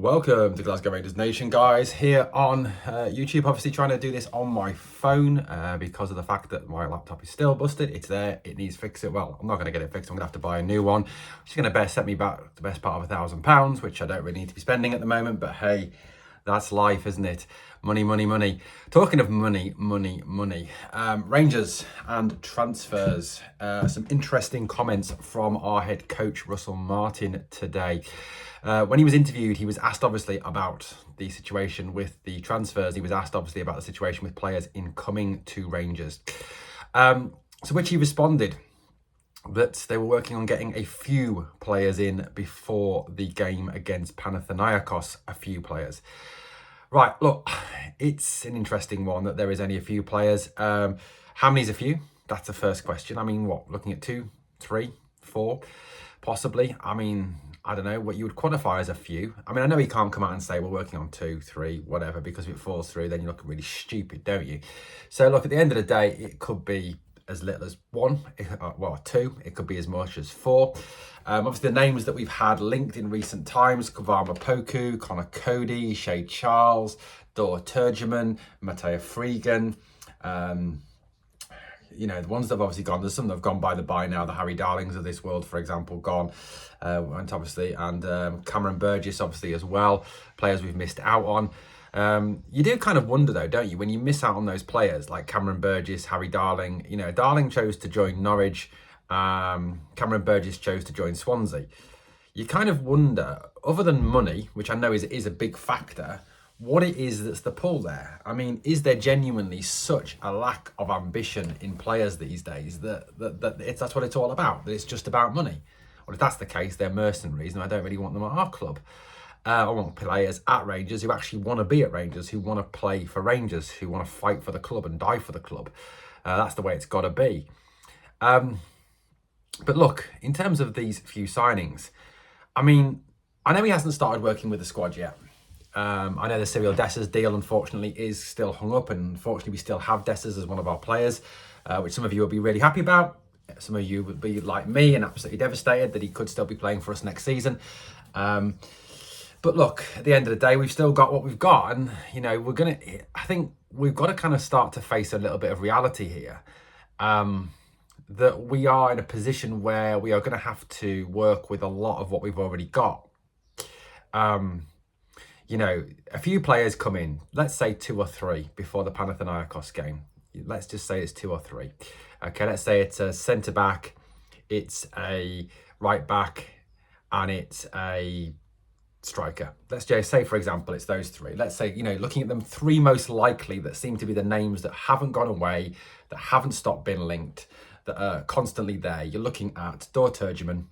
Welcome to Glasgow Rangers Nation, guys, here on YouTube. Obviously trying to do this on my phone because of the fact that my laptop is still busted. It's there, it needs fixing. Well, I'm not going to get it fixed, I'm going to have to buy a new one, which is going to set me back the best part of £1,000, which I don't really need to be spending at the moment, but hey, that's life, isn't it? Money, money, money. Talking of money, money, money. Rangers and transfers. Some interesting comments from our head coach, Russell Martin, today. When he was interviewed, he was asked obviously about the situation with the transfers. He was asked obviously about the situation with players in coming to Rangers. So which he responded that they were working on getting a few players in before the game against Panathinaikos, a few players. Right, look, it's an interesting one that there is only a few players. How many is a few? That's the first question. I mean, what, looking at 2, 3, 4, possibly? I mean, I don't know what you would quantify as a few. I mean, I know he can't come out and say we're working on 2, 3, whatever, because if it falls through, then you look really stupid, don't you? So look, at the end of the day, it could be as little as 1, well, 2. It could be as much as 4. Obviously, the names that we've had linked in recent times: Kavama Poku, Connor Cody, Shay Charles, Dor Turgeman, Mateo Freegan. You know, the ones that have obviously gone, there's some that have gone by the by now. The Harry Darlings of this world, for example, gone. And obviously, and Cameron Burgess, obviously, as well. Players we've missed out on. You do kind of wonder, though, don't you, when you miss out on those players like Cameron Burgess, Harry Darling. You know, Darling chose to join Norwich. Cameron Burgess chose to join Swansea. You kind of wonder, other than money, which I know is a big factor, what it is that's the pull there. I mean, is there genuinely such a lack of ambition in players these days that's what it's all about, that it's just about money? Well, if that's the case, they're mercenaries, and I don't really want them at our club. I want players at Rangers who actually want to be at Rangers, who want to play for Rangers, who want to fight for the club and die for the club. That's the way it's got to be. But look, in terms of these few signings, I mean, I know he hasn't started working with the squad yet. I know the Cyril Dessers deal, unfortunately, is still hung up, and unfortunately we still have Dessers as one of our players, which some of you will be really happy about. Some of you would be like me and absolutely devastated that he could still be playing for us next season. But look, at the end of the day, we've still got what we've got, and you know, I think we've got to kind of start to face a little bit of reality here. That we are in a position where we are going to have to work with a lot of what we've already got. You know, a few players come in, let's say 2 or 3 before the Panathinaikos game. Let's just say it's 2 or 3. Okay, let's say it's a centre-back, it's a right-back, and it's a striker. Let's just say, for example, it's those 3. Let's say, you know, looking at them, 3 most likely that seem to be the names that haven't gone away, that haven't stopped being linked, that are constantly there. You're looking at Dor Turgeman,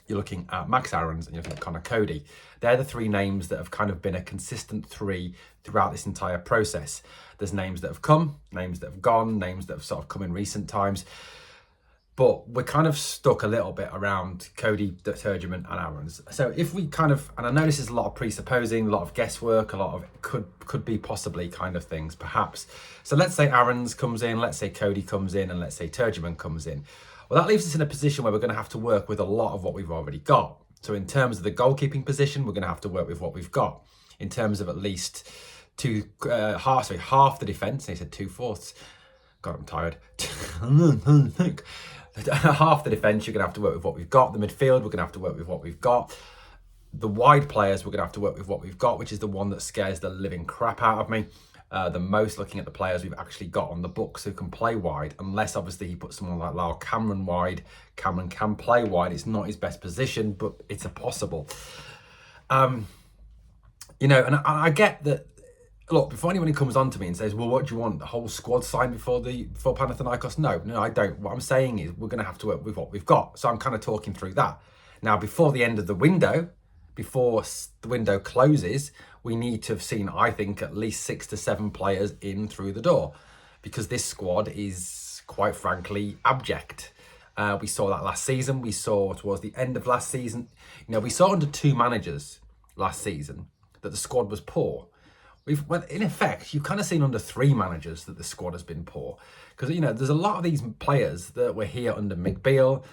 you're looking at Max Aarons, and you're looking at Connor Cody. They're the 3 names that have kind of been a consistent 3 throughout this entire process. There's names that have come, names that have gone, names that have sort of come in recent times. But we're kind of stuck a little bit around Cody, Turgeman and Aarons. So if we kind of, and I know this is a lot of presupposing, a lot of guesswork, a lot of could be possibly kind of things, perhaps. So let's say Aarons comes in, let's say Cody comes in, and let's say Turgeman comes in. Well, that leaves us in a position where we're going to have to work with a lot of what we've already got. So in terms of the goalkeeping position, we're going to have to work with what we've got. In terms of at least half the defence, they said 2/4. God, I'm tired. Half the defence, you're going to have to work with what we've got. The midfield, we're going to have to work with what we've got. The wide players, we're going to have to work with what we've got, which is the one that scares the living crap out of me. The most, looking at the players we've actually got on the books who can play wide, unless obviously he puts someone like Lyle Cameron wide. Cameron can play wide. It's not his best position, but it's a possible. You know, and I get that. Look, before anyone comes on to me and says, well, what do you want? The whole squad signed before Panathinaikos? No, I don't. What I'm saying is we're going to have to work with what we've got. So I'm kind of talking through that. Now, before the end of the window, before the window closes, we need to have seen, I think, at least 6 to 7 players in through the door, because this squad is, quite frankly, abject. We saw that last season. We saw towards the end of last season. You know, we saw under 2 managers last season that the squad was poor. In effect, you've kind of seen under 3 managers that the squad has been poor. Because, you know, there's a lot of these players that were here under Mick Beale,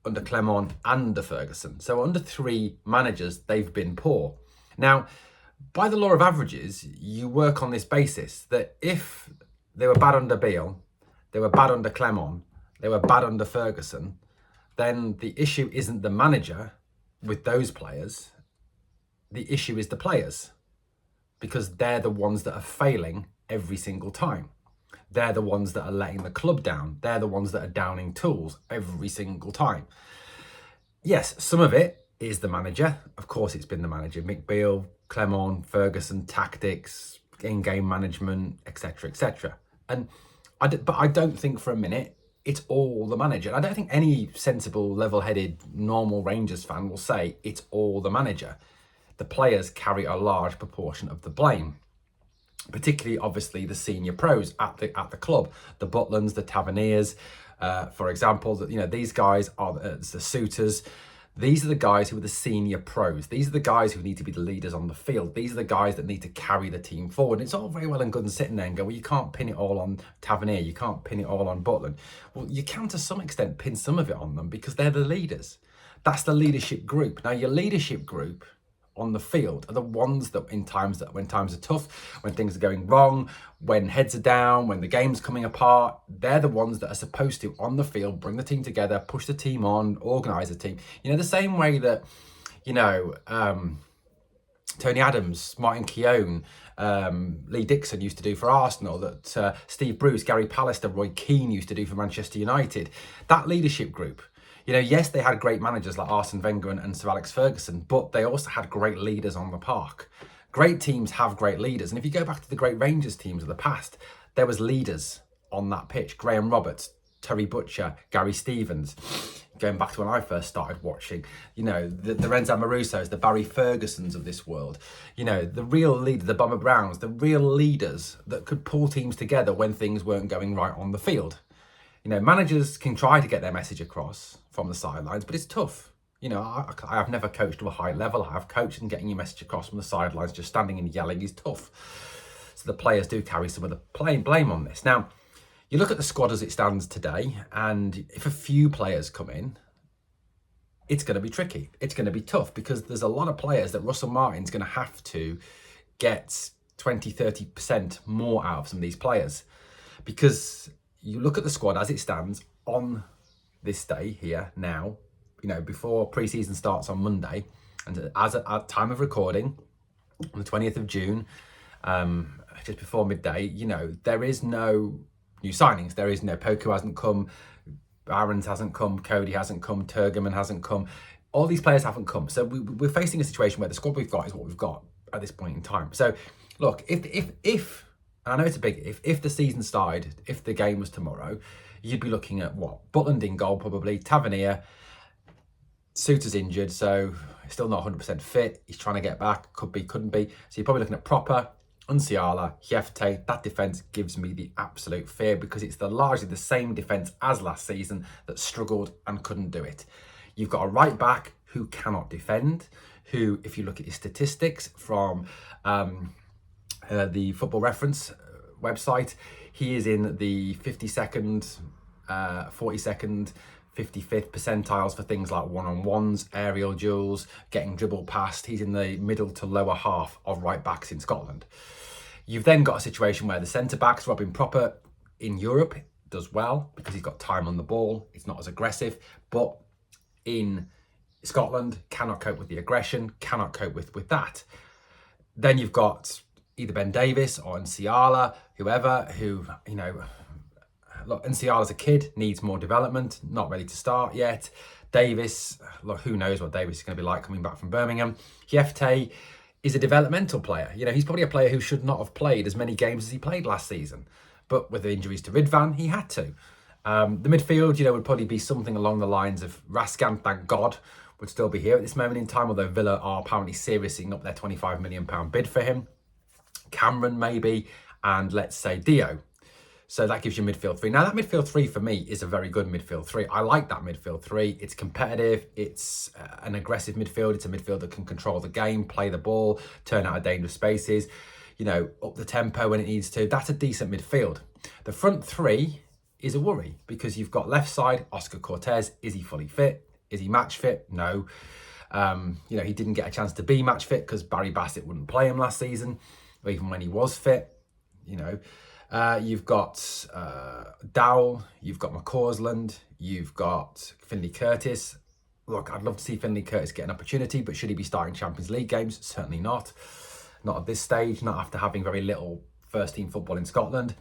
under Clement and under Ferguson. So under 3 managers, they've been poor. Now, by the law of averages, you work on this basis that if they were bad under Beale, they were bad under Clement, they were bad under Ferguson, then the issue isn't the manager with those players. The issue is the players, because they're the ones that are failing every single time. They're the ones that are letting the club down. They're the ones that are downing tools every single time. Yes, some of it is the manager. Of course, it's been the manager. Mick Beale, Clement, Ferguson, tactics, in-game management, etc., etc. But I don't think for a minute it's all the manager. And I don't think any sensible, level-headed, normal Rangers fan will say it's all the manager. The players carry a large proportion of the blame, particularly obviously the senior pros at the club, the Butlins, the Taverniers, for example. That these guys are the Suitors. These are the guys who are the senior pros. These are the guys who need to be the leaders on the field. These are the guys that need to carry the team forward. And it's all very well and good and sitting there and go, well, you can't pin it all on Tavernier. You can't pin it all on Butland. Well, you can to some extent pin some of it on them because they're the leaders. That's the leadership group. Now, your leadership group on the field are the ones that when times are tough, when things are going wrong, when heads are down, when the game's coming apart, they're the ones that are supposed to, on the field, bring the team together, push the team on, organise the team. The same way that, Tony Adams, Martin Keown, Lee Dixon used to do for Arsenal, that Steve Bruce, Gary Pallister, Roy Keane used to do for Manchester United. That leadership group. Yes, they had great managers like Arsene Wenger and Sir Alex Ferguson, but they also had great leaders on the park. Great teams have great leaders. And if you go back to the great Rangers teams of the past, there was leaders on that pitch. Graham Roberts, Terry Butcher, Gary Stevens. Going back to when I first started watching, the Renzo Marussos, the Barry Fergusons of this world. The real leader, the Bomber Browns, the real leaders that could pull teams together when things weren't going right on the field. Managers can try to get their message across from the sidelines, but it's tough. I have never coached to a high level. I have coached, and getting your message across from the sidelines, just standing and yelling, is tough. So the players do carry some of the blame on this. Now, you look at the squad as it stands today, and if a few players come in, it's going to be tricky. It's going to be tough because there's a lot of players that Russell Martin's going to have to get 20, 30% more out of some of these players. Because you look at the squad as it stands on this day here now, before pre-season starts on Monday, and as at time of recording, on the 20th of June, just before midday, there is no new signings. There is no Poku hasn't come, Aarons hasn't come, Cody hasn't come, Turgeman hasn't come. All these players haven't come. So we're facing a situation where the squad we've got is what we've got at this point in time. So look, if I know it's a big if the season started, if the game was tomorrow, you'd be looking at what? Butland in goal probably, Tavernier, Suter's injured, so still not 100% fit. He's trying to get back, could be, couldn't be. So you're probably looking at Proper, Unsiala, Hiefte. That defence gives me the absolute fear because it's largely the same defence as last season that struggled and couldn't do it. You've got a right back who cannot defend, who, if you look at his statistics from the Football Reference website, he is in the 52nd, 42nd, 55th percentiles for things like one-on-ones, aerial duels, getting dribbled past. He's in the middle to lower half of right backs in Scotland. You've then got a situation where the centre-backs, Robin Proper in Europe, does well because he's got time on the ball. It's not as aggressive, but in Scotland, cannot cope with the aggression, cannot cope with that. Then you've got either Ben Davis or Nsiala, whoever, who, look, Nsiala's a kid, needs more development, not ready to start yet. Davis, look, who knows what Davis is going to be like coming back from Birmingham. Hiefte is a developmental player. He's probably a player who should not have played as many games as he played last season. But with the injuries to Ridvan, he had to. The midfield, would probably be something along the lines of Raskan, thank God, would still be here at this moment in time, although Villa are apparently seriously up their £25 million bid for him. Cameron maybe, and let's say Dio. So that gives you midfield three. Now that midfield three for me is a very good midfield three. I like that midfield three. It's competitive. It's an aggressive midfield. It's a midfield that can control the game, play the ball, turn out of dangerous spaces, up the tempo when it needs to. That's a decent midfield. The front three is a worry because you've got left side, Oscar Cortez. Is he fully fit? Is he match fit? No. He didn't get a chance to be match fit because Barry Bassett wouldn't play him last season, or even when he was fit. You've got Dowell, you've got McCausland, you've got Finley Curtis. Look, I'd love to see Finley Curtis get an opportunity, but should he be starting Champions League games? Certainly not. Not at this stage, not after having very little first-team football in Scotland.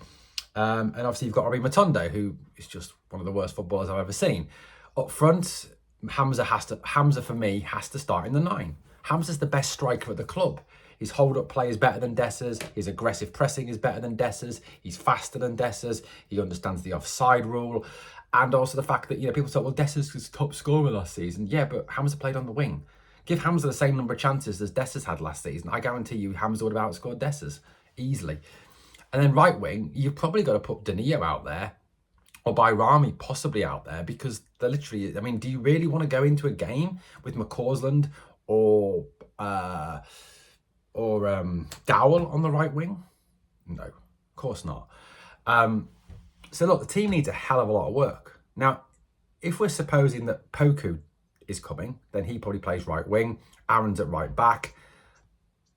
And obviously you've got Robbie Matondo, who is just one of the worst footballers I've ever seen. Up front, Hamza for me has to start in the 9. Hamza's the best striker at the club. His hold-up play is better than Dessa's. His aggressive pressing is better than Dessa's. He's faster than Dessa's. He understands the offside rule. And also the fact that, people thought, well, Dessa's was top scorer last season. Yeah, but Hamza played on the wing. Give Hamza the same number of chances as Dessa's had last season. I guarantee you Hamza would have outscored Dessa's easily. And then right wing, you've probably got to put Danilo out there, or Bayrami possibly out there, because they're literally, do you really want to go into a game with McCausland or Dowell on the right wing? No, of course not. So look, the team needs a hell of a lot of work. Now, if we're supposing that Poku is coming, then he probably plays right wing. Aaron's at right back.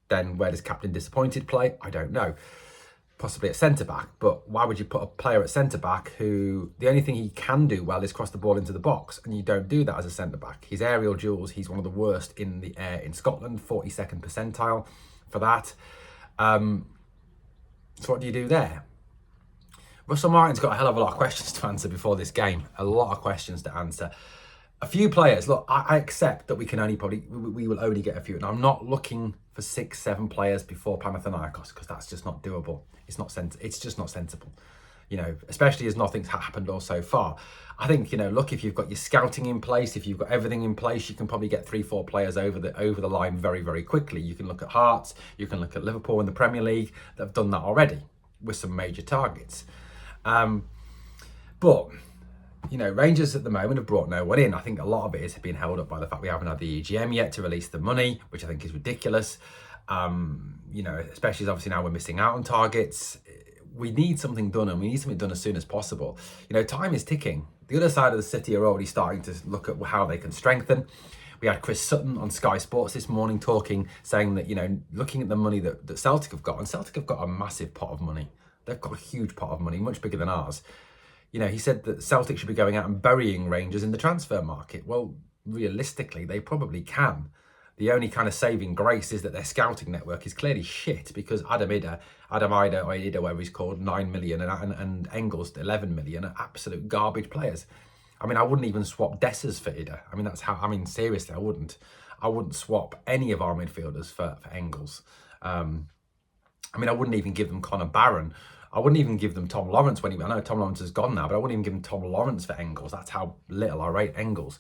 Then where does Captain Disappointed play? I don't know. Possibly at centre back, but why would you put a player at centre back who the only thing he can do well is cross the ball into the box, and you don't do that as a centre back? His aerial duels, he's one of the worst in the air in Scotland, 42nd percentile for that. So what do you do there? Russell Martin's got a hell of a lot of questions to answer before this game. A lot of questions to answer. A few players. Look, I accept that we will only get a few, and I'm not looking for 6-7 players before Panathinaikos, because that's just not doable. It's just not sensible. Especially as nothing's happened or so far. I think, look, if you've got your scouting in place, if you've got everything in place, you can probably get 3-4 players over the line very, very quickly. You can look at Hearts, you can look at Liverpool in the Premier League that have done that already with some major targets. But Rangers at the moment have brought no one in. I think a lot of it is being held up by the fact we haven't had the EGM yet to release the money, which I think is ridiculous. Especially as obviously now we're missing out on targets. We need something done, and we need something done as soon as possible. Time is ticking. The other side of the city are already starting to look at how they can strengthen. We had Chris Sutton on Sky Sports this morning saying that, looking at the money that Celtic have got, and Celtic have got a massive pot of money. They've got a huge pot of money, much bigger than ours. He said that Celtic should be going out and burying Rangers in the transfer market. Well, realistically, they probably can. The only kind of saving grace is that their scouting network is clearly shit, because Adam Ida, whatever he's called, 9 million, and Engels, 11 million, are absolute garbage players. I wouldn't even swap Dessers for Ida. Seriously, I wouldn't. I wouldn't swap any of our midfielders for Engels. I wouldn't even give them Conor Barron. I wouldn't even give them Tom Lawrence I know Tom Lawrence has gone now, but I wouldn't even give them Tom Lawrence for Engels. That's how little I rate Engels.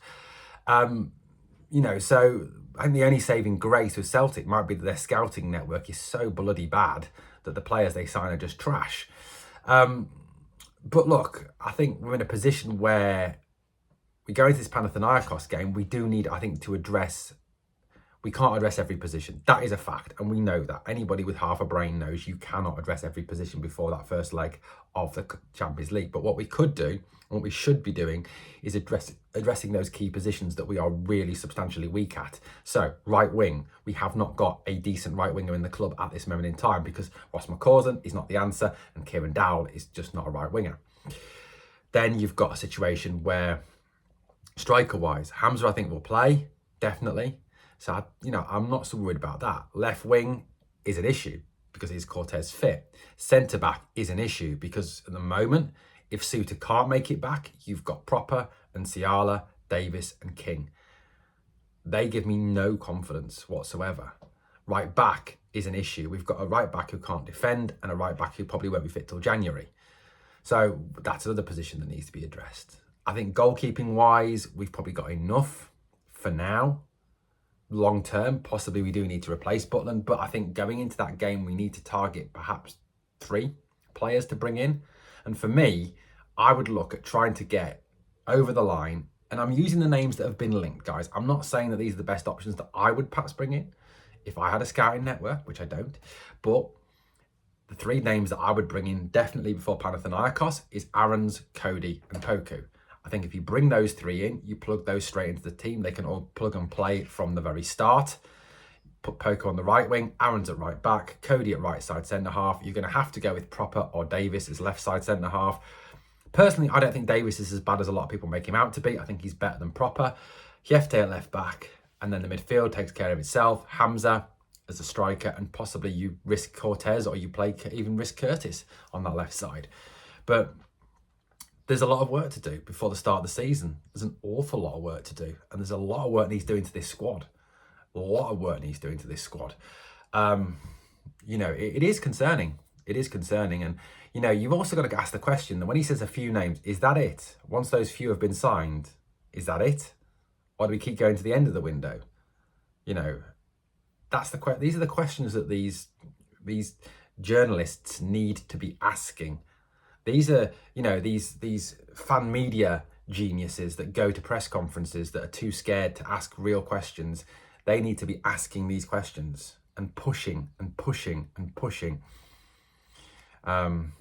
So I think the only saving grace with Celtic might be that their scouting network is so bloody bad that the players they sign are just trash. But look, I think we're in a position where we go into this Panathinaikos game, we do need, I think, to address... We can't address every position. That is a fact, and we know that. Anybody with half a brain knows you cannot address every position before that first leg of the Champions League. But what we could do, and what we should be doing, is addressing those key positions that we are really substantially weak at. So, right wing, we have not got a decent right winger in the club at this moment in time, because Ross McCausland is not the answer, and Kieran Dowell is just not a right winger. Then you've got a situation where, striker-wise, Hamza I think will play, definitely. So, I'm not so worried about that. Left wing is an issue because is Cortez fit. Centre-back is an issue because at the moment, if Suter can't make it back, you've got Proper and Ciala, Davis and King. They give me no confidence whatsoever. Right back is an issue. We've got a right back who can't defend and a right back who probably won't be fit till January. So that's another position that needs to be addressed. I think goalkeeping-wise, we've probably got enough for now. Long term, possibly we do need to replace Butland, but I think going into that game, we need to target perhaps 3 players to bring in. And for me, I would look at trying to get over the line, and I'm using the names that have been linked, guys. I'm not saying that these are the best options that I would perhaps bring in if I had a scouting network, which I don't, but the 3 names that I would bring in definitely before Panathinaikos is Aarons, Cody and Poku. I think if you bring those three in, you plug those straight into the team. They can all plug and play from the very start. Put Poco on the right wing, Aaron's at right back, Cody at right side centre half. You're going to have to go with Proper or Davis as left side centre half. Personally, I don't think Davis is as bad as a lot of people make him out to be. I think he's better than Proper. Jefte at left back, and then the midfield takes care of itself. Hamza as a striker, and possibly you risk Cortez or you play even risk Curtis on that left side. But there's a lot of work to do before the start of the season. There's an awful lot of work to do, and there's a lot of work needs doing to this squad. A lot of work needs doing to this squad. You know, it is concerning. It is concerning. And, you know, you've also got to ask the question that when he says a few names, is that it? Once those few have been signed, is that it? Or do we keep going to the end of the window? You know, these are the questions that these journalists need to be asking. These are, you know, these fan media geniuses that go to press conferences that are too scared to ask real questions. They need to be asking these questions and pushing and pushing and pushing. And,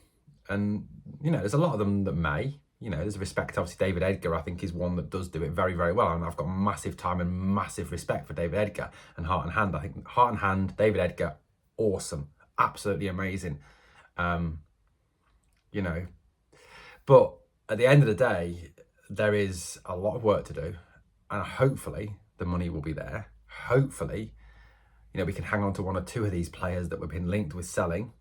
you know, there's a lot of them that may, you know, there's respect. Obviously, David Edgar, I think, is one that does do it very, very well. And I've got massive time and massive respect for David Edgar and Heart and Hand. I think Heart and Hand, David Edgar, awesome. Absolutely amazing. You know, but at the end of the day, there is a lot of work to do. And hopefully the money will be there. Hopefully, you know, we can hang on to one or two of these players that we've been linked with selling.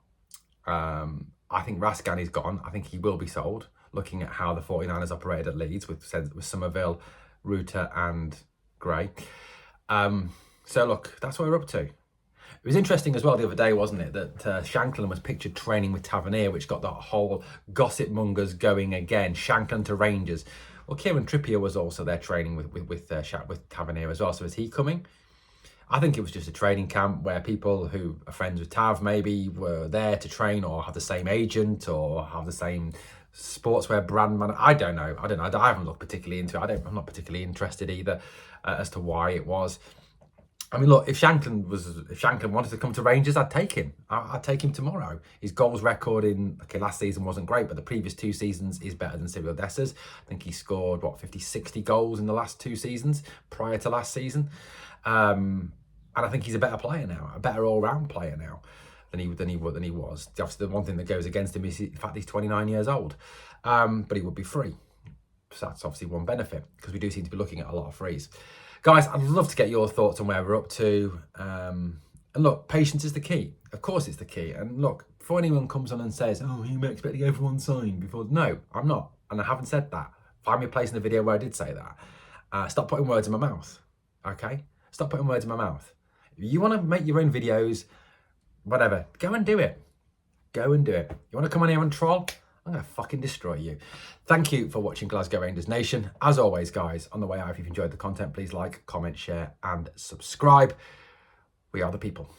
I think Raskan is gone. I think he will be sold, looking at how the 49ers operated at Leeds with Somerville, Ruter and Gray. So look, that's what we're up to. It was interesting as well the other day, wasn't it, that Shanklin was pictured training with Tavernier, which got the whole gossip mongers going again. Shanklin to Rangers. Well, Kieran Trippier was also there training with Tavernier as well. So is he coming? I think it was just a training camp where people who are friends with Tav maybe were there to train or have the same agent or have the same sportswear brand man. I don't know. I haven't looked particularly into it. I'm not particularly interested either as to why it was. I mean, look, if Shanklin wanted to come to Rangers, I'd take him. I'd take him tomorrow. His goals record last season wasn't great, but the previous 2 seasons is better than Cyril Dessers. I think he scored, 60 goals in the last 2 seasons prior to last season. And I think he's a better player now, a better all-round player now than he was. Obviously, the one thing that goes against him is the fact he's 29 years old, but he would be free. So that's obviously one benefit, because we do seem to be looking at a lot of frees. Guys, I'd love to get your thoughts on where we're up to. And look, patience is the key. Of course it's the key. And look, before anyone comes on and says, oh, you're expecting everyone signed before. No, I'm not. And I haven't said that. Find me a place in the video where I did say that. Stop putting words in my mouth, okay? Stop putting words in my mouth. If you want to make your own videos, whatever, go and do it. Go and do it. You want to come on here and troll? I'm going to fucking destroy you. Thank you for watching Glasgow Rangers Nation. As always, guys, on the way out, if you've enjoyed the content, please like, comment, share, and subscribe. We are the people.